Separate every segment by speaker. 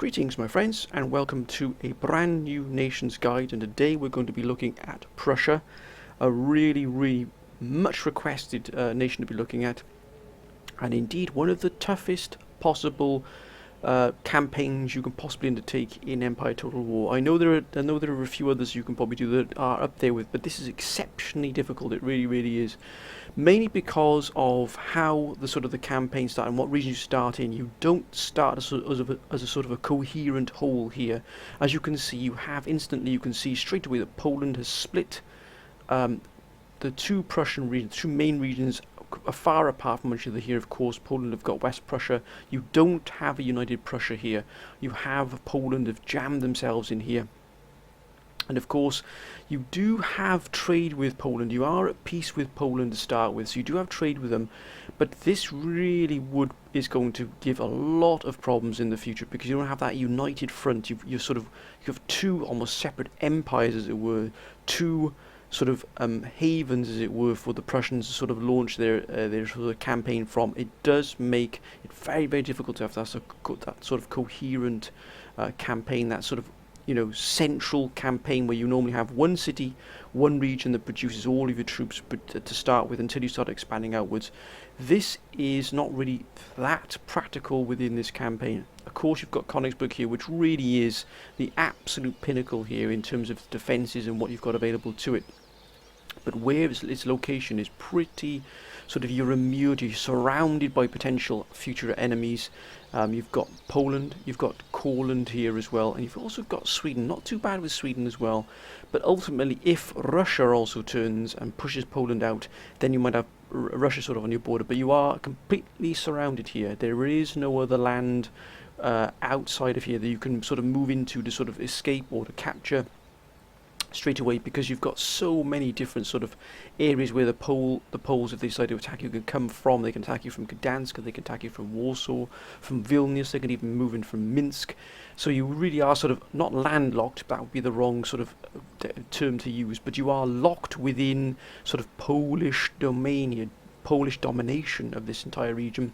Speaker 1: Greetings my friends, and welcome to a brand new nations guide, and today we're going to be looking at Prussia, a really much requested nation to be looking at, and indeed one of the toughest possible campaigns you can possibly undertake in Empire Total War. I know there are a few others you can probably do that are up there with, but this is exceptionally difficult. It really is. Mainly because of how the campaign starts and what region you start in. You don't start as a sort of a coherent whole here. As you can see, you can see straight away that Poland has split. The two Prussian regions, two main regions, are far apart from each other here. Of course, Poland have got West Prussia. You don't have a united Prussia here. You have Poland have jammed themselves in here. And of course, you do have trade with Poland. You are at peace with Poland to start with, so you do have trade with them. But this really is going to give a lot of problems in the future because you don't have that united front. You have two almost separate empires, as it were, two sort of havens, as it were, for the Prussians to sort of launch their sort of campaign from. It does make it very difficult to have that sort of coherent campaign, that sort of central campaign where you normally have one city, one region that produces all of your troops to start with until you start expanding outwards. This is not really that practical within this campaign. Of course, you've got Königsberg here, which really is the absolute pinnacle here in terms of defences and what you've got available to it. But where its location is pretty you're immured, you're surrounded by potential future enemies. You've got Poland, you've got Courland here as well, and you've also got Sweden. Not too bad with Sweden as well, but ultimately if Russia also turns and pushes Poland out, then you might have Russia sort of on your border, but you are completely surrounded here. There is no other land outside of here that you can sort of move into to sort of escape or to capture straight away, because you've got so many different sort of areas where the Poles, if they decide to attack you, can come from. They can attack you from Gdansk, they can attack you from Warsaw, from Vilnius, they can even move in from Minsk. So you really are sort of not landlocked, that would be the wrong sort of term to use, but you are locked within sort of Polish domain here, Polish domination of this entire region.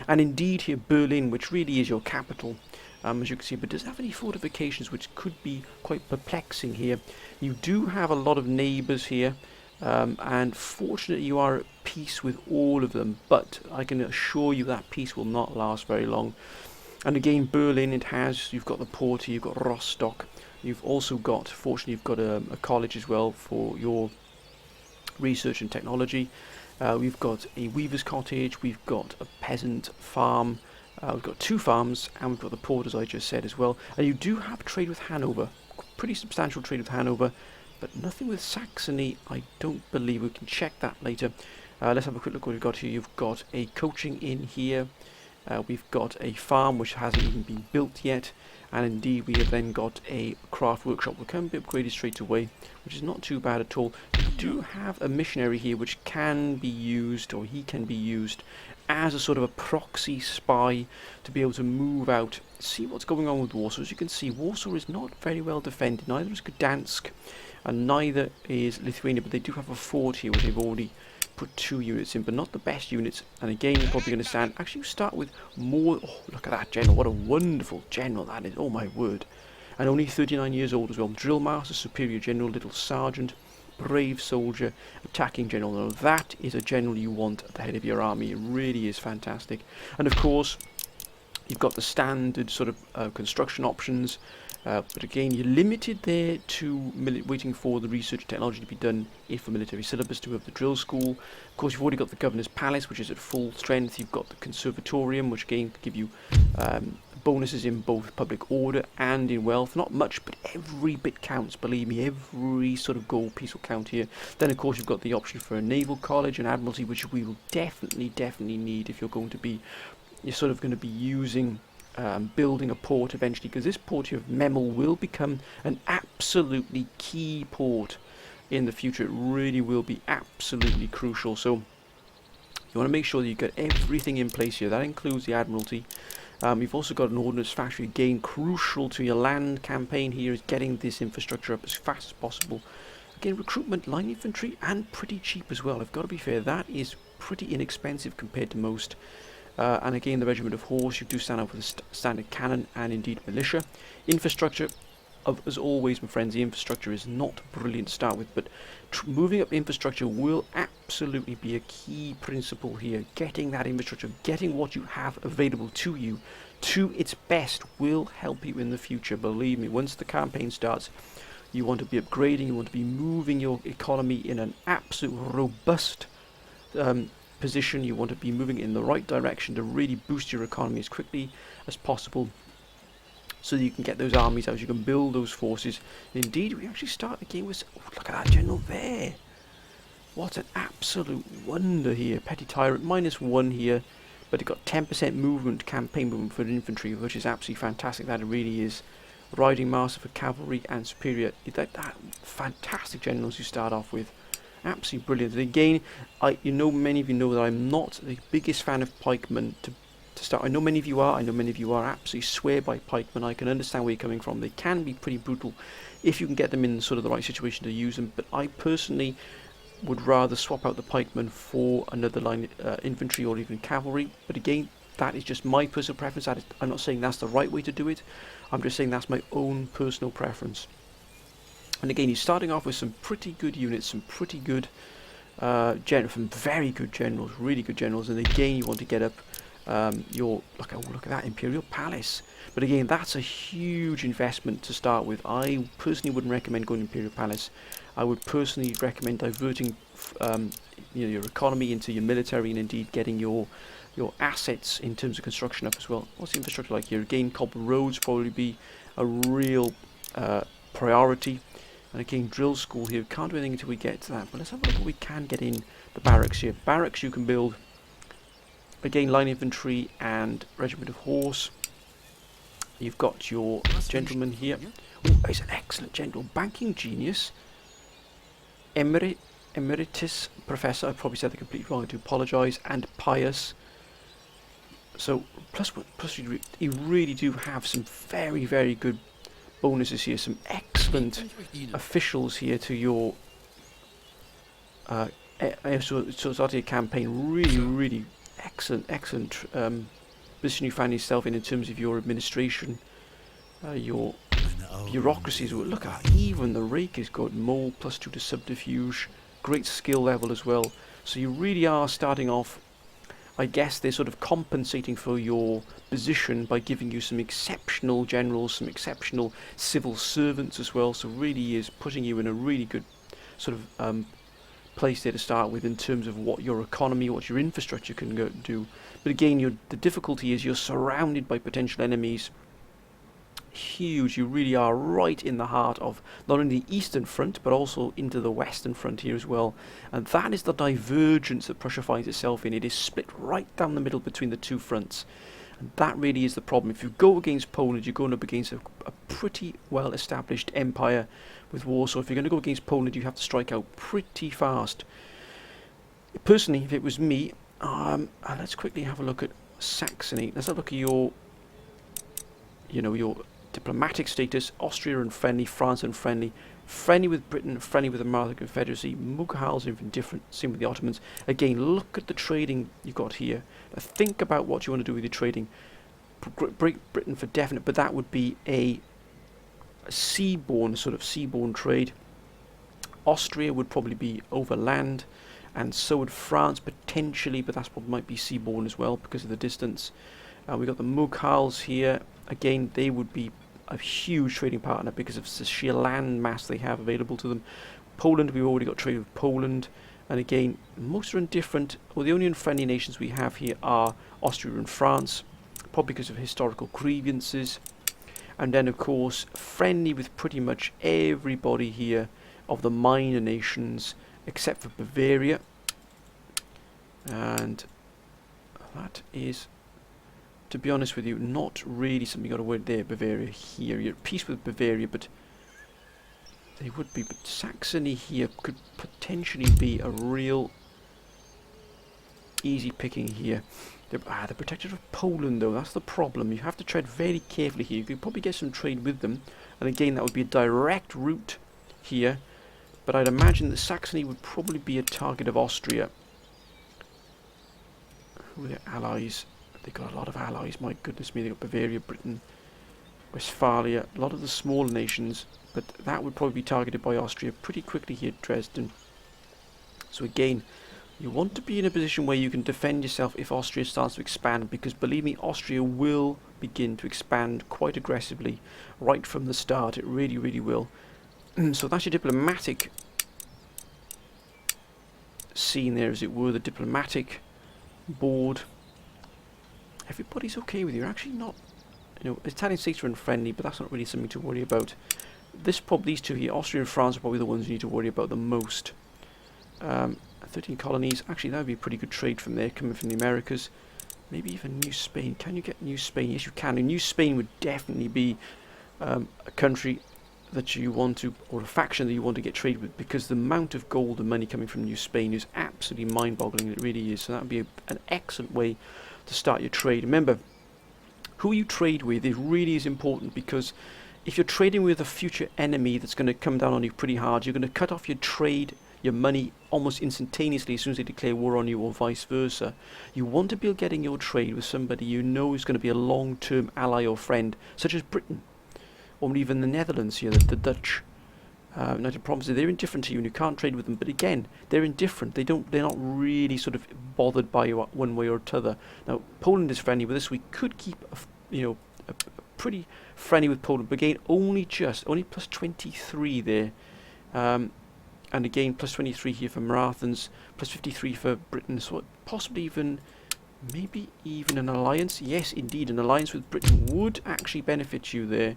Speaker 1: And indeed here Berlin, which really is your capital, as you can see, but does have any fortifications, which could be quite perplexing here. You do have a lot of neighbours here, and fortunately you are at peace with all of them, but I can assure you that peace will not last very long. And again, Berlin, you've got the port here, you've got Rostock, you've also got, fortunately you've got a college as well for your research and technology. We've got a weaver's cottage, we've got a peasant farm, we've got two farms, and we've got the port, as I just said, as well. And you do have trade with Hanover, pretty substantial trade with Hanover, but nothing with Saxony. I don't believe. We can check that later. Let's have a quick look what we've got here. You've got a coaching inn here. We've got a farm which hasn't even been built yet, and indeed we have then got a craft workshop that can be upgraded straight away, which is not too bad at all. You do have a missionary here which can be used, or he can be used as a sort of a proxy spy to be able to move out, see what's going on with Warsaw. As you can see, Warsaw is not very well defended. Neither is Gdansk, and neither is Lithuania, but they do have a fort here which they've already put 2 units in, but not the best units. And again, you're probably going to stand. Actually, you start with more. Oh, look at that general! What a wonderful general that is! Oh my word! And only 39 years old as well. Drill master, superior general, little sergeant, brave soldier, attacking general. Now that is a general you want at the head of your army. It really is fantastic. And of course, you've got the standard sort of construction options. But again, you're limited there to waiting for the research technology to be done for military syllabus to have the drill school. Of course, you've already got the governor's palace, which is at full strength. You've got the conservatorium, which again could give you bonuses in both public order and in wealth. Not much, but every bit counts. Believe me, every sort of gold piece will count here. Then, of course, you've got the option for a naval college and admiralty, which we will definitely need if you're going to be, using. Building a port eventually, because this port here of Memel will become an absolutely key port in the future. It really will be absolutely crucial. So you want to make sure that you get everything in place here. That includes the Admiralty. You've also got an ordnance factory, again crucial to your land campaign here, is getting this infrastructure up as fast as possible. Again, recruitment, line infantry, and pretty cheap as well. I've got to be fair, that is pretty inexpensive compared to most And again, the regiment of horse, you do stand up with a standard cannon and indeed militia. Infrastructure, as always, my friends, the infrastructure is not brilliant to start with, but moving up infrastructure will absolutely be a key principle here. Getting that infrastructure, getting what you have available to you to its best will help you in the future. Believe me, once the campaign starts, you want to be upgrading, you want to be moving your economy in an absolute robust position. You want to be moving in the right direction to really boost your economy as quickly as possible, so that you can get those armies out, you can build those forces. And indeed, we actually start the game with... Oh, look at that general there. What an absolute wonder here. Petty Tyrant, -1 here. But it got 10% movement, campaign movement for infantry, which is absolutely fantastic. That it really is. Riding Master for cavalry and superior. That fantastic generals you start off with. Absolutely brilliant. And again, many of you know that I'm not the biggest fan of pikemen to start. I know many of you are. I know many of you are absolutely swear by pikemen. I can understand where you're coming from. They can be pretty brutal if you can get them in sort of the right situation to use them. But I personally would rather swap out the pikemen for another line infantry or even cavalry. But again, that is just my personal preference. I'm not saying that's the right way to do it. I'm just saying that's my own personal preference. And again, you're starting off with some pretty good units, some pretty good some very good generals, really good generals. And again, you want to get up look at that Imperial Palace. But again, that's a huge investment to start with. I personally wouldn't recommend going to Imperial Palace. I would personally recommend diverting your economy into your military, and indeed getting your assets in terms of construction up as well. What's the infrastructure like here? Again, cobbled roads probably be a real priority. And again, drill school here. Can't do anything until we get to that. But let's have a look at what we can get in the barracks here. Barracks you can build. Again, line infantry and regiment of horse. You've got your gentleman here. Oh, he's an excellent general. Banking genius. Emeritus professor. I probably said that completely wrong. I do apologise. And pious. So, plus you really do have some very, very good bonuses here. Some excellent officials here to your start your campaign. Really, really excellent position you find yourself in terms of your administration, your bureaucracies. Look at that. Even the rake is good. Mole +2 to subterfuge, great skill level as well. So you really are starting off, I guess they're sort of compensating for your position by giving you some exceptional generals, some exceptional civil servants as well. So really is putting you in a really good sort of place there to start with in terms of what your economy, what your infrastructure can go do. But again, the difficulty is you're surrounded by potential enemies. Huge. You really are right in the heart of not only the eastern front but also into the western frontier as well. And that is the divergence that Prussia finds itself in. It is split right down the middle between the two fronts. And that really is the problem. If you go against Poland, you're going up against a pretty well established empire with war. So if you're going to go against Poland, you have to strike out pretty fast. Personally, if it was me, let's quickly have a look at Saxony. Let's have a look at your diplomatic status. Austria unfriendly, France unfriendly, friendly with Britain, friendly with the American Confederacy. Mughals are even different, same with the Ottomans. Again, look at the trading you've got here. Now think about what you want to do with your trading. Break Britain for definite, but that would be a seaborne trade. Austria would probably be over land, and so would France potentially, but that's probably might be seaborne as well because of the distance. We've got the Mughals here. Again, they would be a huge trading partner because of the sheer land mass they have available to them. Poland, we've already got trade with Poland. And again, most are indifferent. Well, the only unfriendly nations we have here are Austria and France, probably because of historical grievances. And then, of course, friendly with pretty much everybody here of the minor nations, except for Bavaria. And that is, to be honest with you, not really something you got to worry there. Bavaria here, you're at peace with Bavaria, but they would be. But Saxony here could potentially be a real easy picking here. They're protected of Poland, though. That's the problem. You have to tread very carefully here. You could probably get some trade with them, and again, that would be a direct route here. But I'd imagine that Saxony would probably be a target of Austria. Who are their allies? They've got a lot of allies, my goodness me. They've got Bavaria, Britain, Westphalia, a lot of the smaller nations, but that would probably be targeted by Austria pretty quickly here at Dresden. So again, you want to be in a position where you can defend yourself if Austria starts to expand, because believe me, Austria will begin to expand quite aggressively right from the start. It really, really will. So that's your diplomatic scene there, as it were, the diplomatic board. Everybody's okay with you. You're actually not, you know, Italian states are unfriendly, but that's not really something to worry about. These two here, Austria and France, are probably the ones you need to worry about the most. 13 colonies. Actually, that would be a pretty good trade from there, coming from the Americas. Maybe even New Spain. Can you get New Spain? Yes, you can. And New Spain would definitely be a country that you want to, or a faction that you want to get trade with, because the amount of gold and money coming from New Spain is absolutely mind-boggling. It really is. So that would be an excellent way to start your trade. Remember, who you trade with, it really is important, because if you're trading with a future enemy that's going to come down on you pretty hard, you're going to cut off your trade, your money, almost instantaneously as soon as they declare war on you, or vice versa. You want to be getting your trade with somebody you know is going to be a long-term ally or friend, such as Britain, or even the Netherlands here, the Dutch. Now the problem is they're indifferent to you and you can't trade with them, but again, they're indifferent. They're not really sort of bothered by you one way or t'other. Now Poland is friendly with us. We could keep a pretty friendly with Poland, but again, only plus 23 there. And again, plus 23 here for Marathons, plus 53 for Britain, so possibly even, maybe even an alliance. Yes, indeed, an alliance with Britain would actually benefit you there.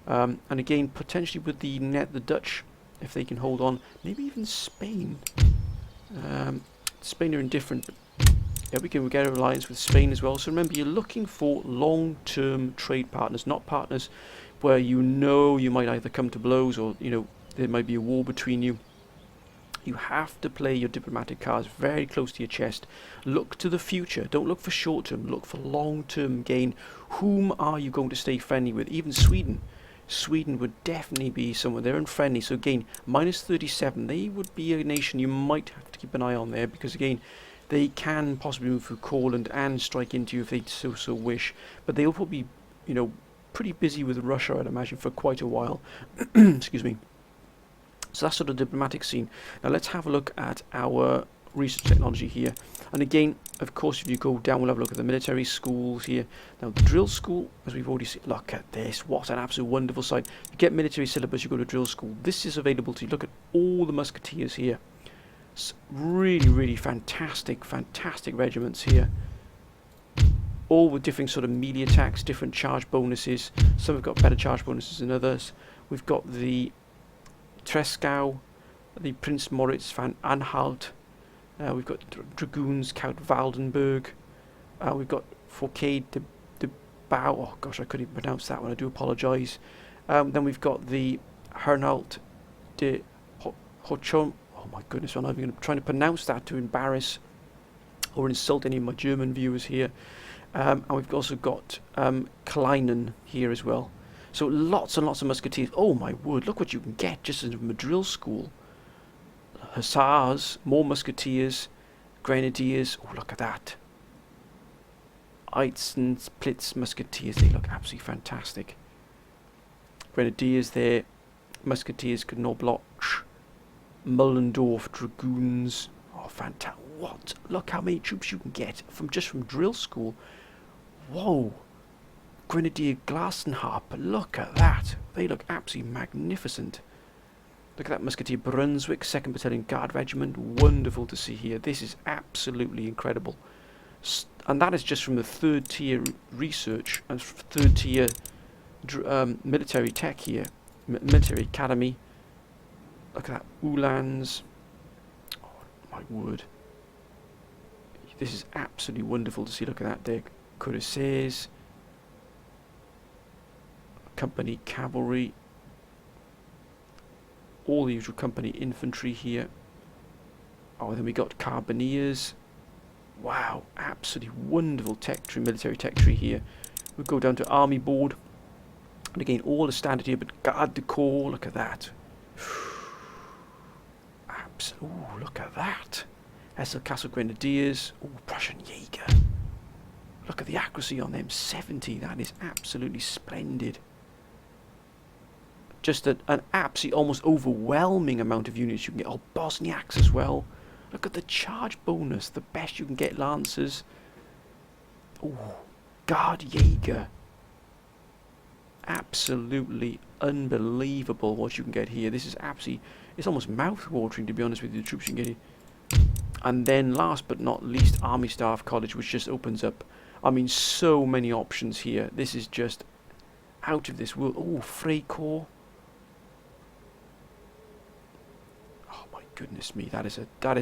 Speaker 1: And again, potentially with the Dutch, if they can hold on, maybe even Spain. Spain are indifferent, but yeah, we can get an alliance with Spain as well. So remember, you're looking for long-term trade partners, not partners where you know you might either come to blows or there might be a war between you. You have to play your diplomatic cards very close to your chest. Look to the future. Don't look for short-term. Look for long-term gain. Whom are you going to stay friendly with? Even Sweden. Sweden would definitely be someone. They're unfriendly. So again, minus 37. They would be a nation you might have to keep an eye on there, because again, they can possibly move through Courland and strike into you if they so wish. But they'll probably, pretty busy with Russia, I'd imagine, for quite a while. Excuse me. So that's sort of the diplomatic scene. Now let's have a look at our research technology here. And again, of course, if you go down, we'll have a look at the military schools here. Now the drill school, as we've already seen, look at this. What an absolute wonderful site. You get military syllabus, you go to drill school. This is available to you. Look at all the musketeers here. It's really, really fantastic regiments here. All with different sort of melee attacks, different charge bonuses. Some have got better charge bonuses than others. We've got the Trescau, the Prince Moritz van Anhalt. We've got Dragoons, Count Waldenberg. We've got Fouquet de Bau. Oh gosh, I couldn't even pronounce that one. I do apologise. Then we've got the Hernalt de Hochom. Oh my goodness, I'm not even trying to pronounce that to embarrass or insult any of my German viewers here. And we've also got Kleinen here as well. So lots and lots of musketeers. Oh my word, look what you can get just from a drill school. Hussars, more musketeers, grenadiers. Oh, look at that. Eisenspitz musketeers, they look absolutely fantastic. Grenadiers there, musketeers, Knobloch, Mullendorf, dragoons. Oh, fantastic. What? Look how many troops you can get from drill school. Whoa. Grenadier Glassenharp, look at that. They look absolutely magnificent. Look at that Musketeer Brunswick, 2nd Battalion Guard Regiment. Wonderful to see here. This is absolutely incredible. And that is just from the 3rd tier research and 3rd tier military tech here. Military Academy. Look at that. Uhlans. Oh my word. This is absolutely wonderful to see. Look at that there. Cuirassiers. Company cavalry, all the usual company infantry here. Oh, then we got carbineers. Wow, absolutely wonderful tech tree, military tech tree here. We'll go down to army board, and again all the standard here, but garde du corps. Look at that. Absolutely, look at that. Hesse Castle Grenadiers. Oh, Prussian Jaeger. Look at the accuracy on them, 70. That is absolutely splendid. Just an absolutely almost overwhelming amount of units you can get. Oh, Bosniaks as well. Look at the charge bonus, the best you can get. Lancers. Oh, Guard Jaeger. Absolutely unbelievable what you can get here. This is absolutely, it's almost mouth-watering, to be honest with you, the troops you can get here. And then last but not least, Army Staff College, which just opens up, I mean, so many options here. This is just out of this world. Oh, Freikorps. Oh my goodness me, that is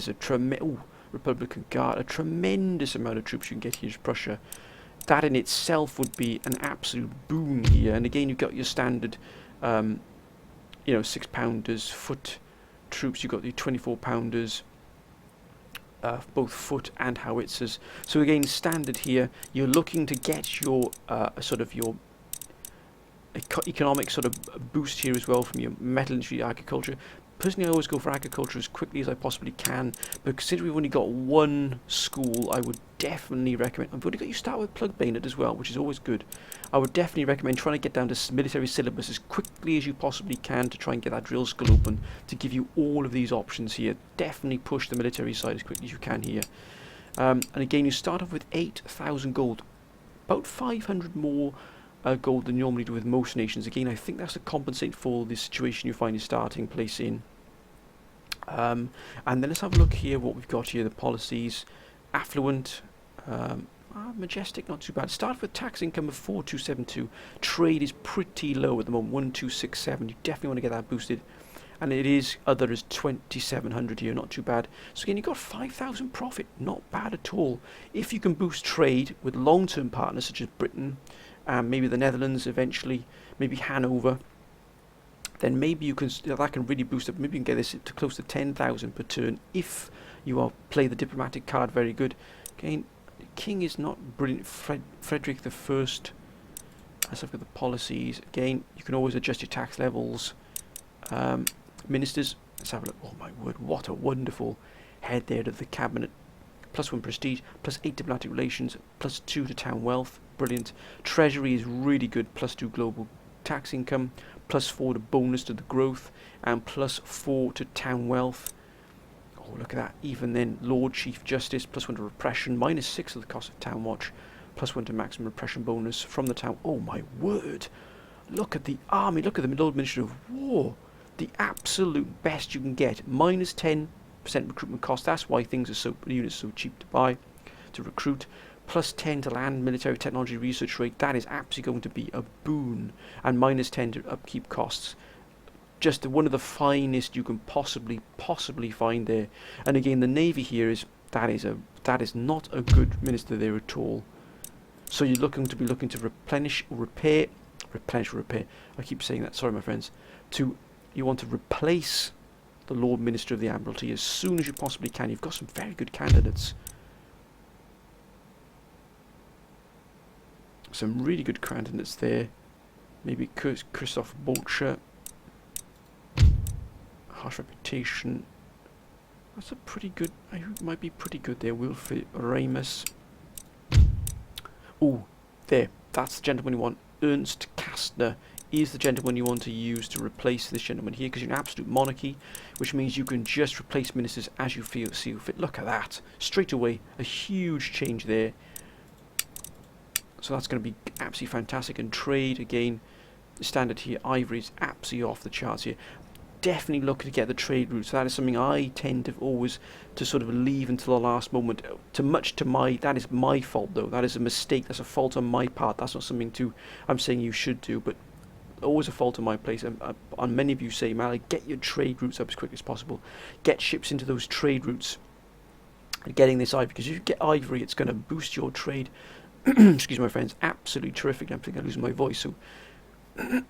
Speaker 1: a tremendous, Republican Guard, a tremendous amount of troops you can get here in Prussia. That in itself would be an absolute boon here. And again, you've got your standard, you know, 6-pounders, foot troops. You've got the 24-pounders, both foot and howitzers. So again, standard here. You're looking to get your sort of your economic sort of boost here as well from your metal industry, agriculture. Personally, I always go for agriculture as quickly as I possibly can, but considering we've only got one school, I would definitely recommend. I've already got you start with plug bayonet as well, which is always good. I would definitely recommend trying to get down to military syllabus as quickly as you possibly can to try and get that drill school open to give you all of these options here. Definitely push the military side as quickly as you can here. And again, you start off with 8,000 gold, about 500 more gold than you normally do with most nations. Again, I think that's to compensate for the situation you find your starting place in. And then let's have a look here what we've got here. The policies, affluent, majestic, not too bad. Start with tax income of 4272. Trade is pretty low at the moment, 1267. You definitely want to get that boosted. And it is other as 2700 here, not too bad. So again, you've got 5,000 profit, not bad at all. If you can boost trade with long-term partners such as Britain, maybe the Netherlands eventually, maybe Hanover, then maybe you can, that can really boost up. Maybe you can get this to close to 10,000 per turn if you play the diplomatic card very good. Again, the king is not brilliant. Frederick the First. Let's look at the policies. Again, you can always adjust your tax levels. Ministers, let's have a look. Oh my word, what a wonderful head there to the cabinet. +1 prestige, +8 diplomatic relations, +2 to town wealth. Brilliant. Treasury is really good, +2 global tax income, +4 to bonus to the growth, and +4 to town wealth. Oh, look at that. Even then, Lord Chief Justice, +1 to repression, -6 to the cost of town watch, +1 to maximum repression bonus from the town. Oh my word. Look at the army. Look at the Lord Minister of War. The absolute best you can get. -10% recruitment cost. That's why things are so, units are so cheap to buy, to recruit. +10 to land military technology research rate. That is absolutely going to be a boon. And -10 to upkeep costs. Just one of the finest you can possibly find there. And again, the navy here is that is not a good minister there at all. So you're looking to replenish or repair. I keep saying that. Sorry, my friends. You want to replace the Lord Minister of the Admiralty as soon as you possibly can. You've got some very good candidates. Some really good candidates there. Maybe Christoph Bolcher. Harsh reputation. That's a pretty good. Might be pretty good there. Wilfrid Ramus. Oh, there. That's the gentleman you want. Ernst Kastner is the gentleman you want to use to replace this gentleman here, because you're an absolute monarchy, which means you can just replace ministers as you see fit. Look at that. Straight away, a huge change there. So that's going to be absolutely fantastic. And trade, again, the standard here, ivory is absolutely off the charts here. Definitely looking to get the trade route. So that is something I tend to always to sort of leave until the last moment. That is my fault though. That is a mistake. That's a fault on my part. That's not something I'm saying you should do, but always a fault on my place. And many of you say, Mally, get your trade routes up as quickly as possible. Get ships into those trade routes. And getting this ivory, because if you get ivory, it's going to boost your trade. Excuse me, my friends. Absolutely terrific. I think I'm losing my voice. So,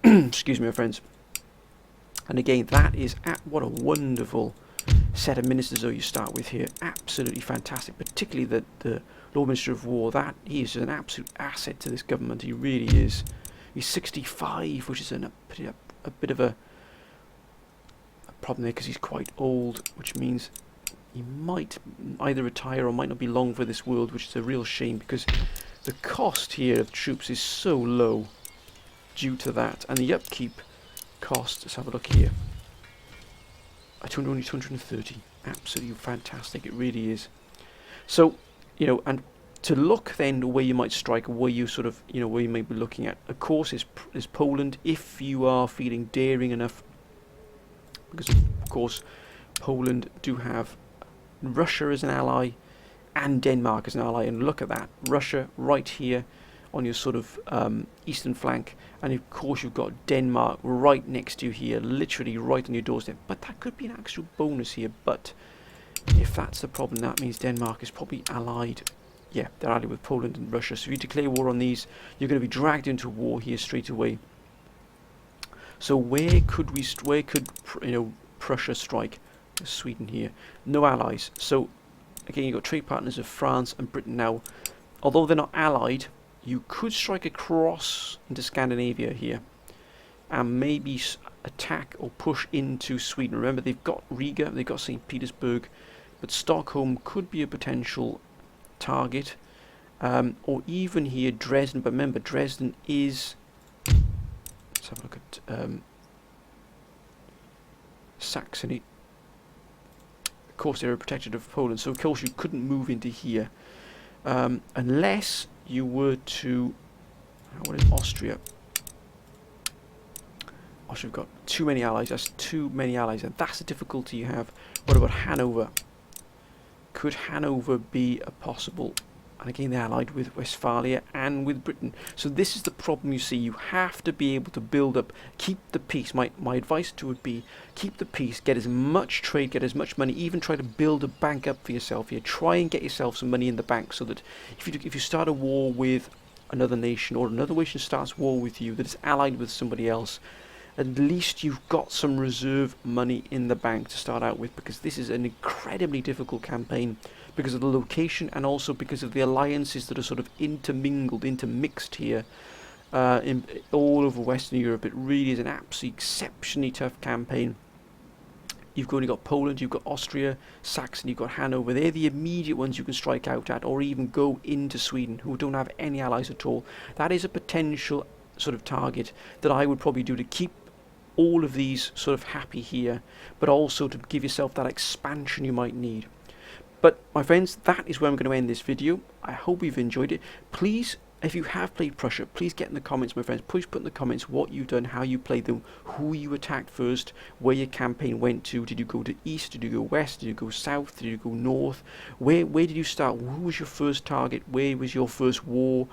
Speaker 1: excuse me, my friends. And again, that is what a wonderful set of ministers though you start with here. Absolutely fantastic. Particularly the Lord Minister of War. That he is an absolute asset to this government. He really is. He's 65, which is a bit of a problem there because he's quite old, which means he might either retire or might not be long for this world, which is a real shame because the cost here of troops is so low due to that, and the upkeep cost, let's have a look here, only 230, absolutely fantastic, it really is. So, you know, and to look then where you might strike, where you sort of, you know, where you may be looking at, of course, is Poland, if you are feeling daring enough, because of course Poland do have Russia as an ally and Denmark as an ally, and look at that, Russia right here on your sort of eastern flank, and of course you've got Denmark right next to you here, literally right on your doorstep. But that could be an actual bonus here, but if that's the problem, that means Denmark is probably allied. Yeah, they're allied with Poland and Russia, so if you declare war on these, you're going to be dragged into war here straight away. So where could you know, Prussia strike? Sweden here, no allies. So again, you've got trade partners of France and Britain now. Although they're not allied, you could strike across into Scandinavia here and maybe attack or push into Sweden. Remember, they've got Riga, they've got St. Petersburg, but Stockholm could be a potential target, or even here Dresden. But remember, Dresden is, let's have a look at Saxony. Of course, they're protected of Poland, so of course you couldn't move into here unless you were to. What is Austria? Austria's got too many allies. That's too many allies, and that's the difficulty you have. What about Hanover? Could Hanover be a possible? And again, they're allied with Westphalia and with Britain. So this is the problem, you see. You have to be able to build up, keep the peace. My advice to it would be, keep the peace, get as much trade, get as much money, even try to build a bank up for yourself here. Try and get yourself some money in the bank so that if you start a war with another nation, or another nation starts war with you that is allied with somebody else, at least you've got some reserve money in the bank to start out with, because this is an incredibly difficult campaign because of the location and also because of the alliances that are sort of intermixed here in all over Western Europe. It really is an absolutely exceptionally tough campaign. You've only got Poland, you've got Austria, Saxony, you've got Hanover. They're the immediate ones you can strike out at, or even go into Sweden, who don't have any allies at all. That is a potential sort of target that I would probably do to keep all of these sort of happy here, but also to give yourself that expansion you might need. But my friends, that is where I'm going to end this video. I hope you've enjoyed it. Please, if you have played Prussia, please get in the comments, my friends. Please put in the comments what you've done, how you played them, who you attacked first, where your campaign went to. Did you go to east? Did you go west? Did you go south? Did you go north? Where did you start? Who was your first target? Where was your first war?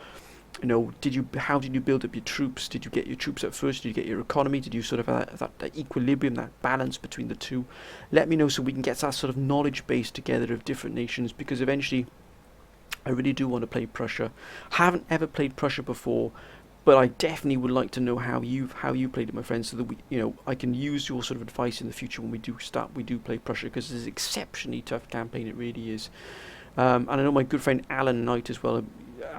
Speaker 1: You know, how did you build up your troops? Did you get your troops up first? Did you get your economy? Did you sort of have that equilibrium, that balance between the two? Let me know so we can get that sort of knowledge base together of different nations, because eventually I really do want to play Prussia. Haven't ever played Prussia before, but I definitely would like to know how you played it, my friends, so that I can use your sort of advice in the future when we do play Prussia, because it's an exceptionally tough campaign. It really is. And I know my good friend Alan Knight as well.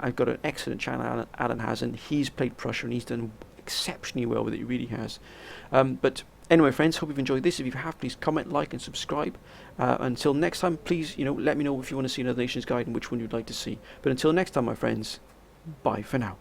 Speaker 1: I've got an excellent channel Alan has, and he's played Prussia and he's done exceptionally well with it. He really has. But anyway, friends, hope you've enjoyed this. If you have, please comment, like and subscribe. Until next time, please let me know if you want to see another nation's guide and which one you'd like to see. But until next time, my friends, bye for now.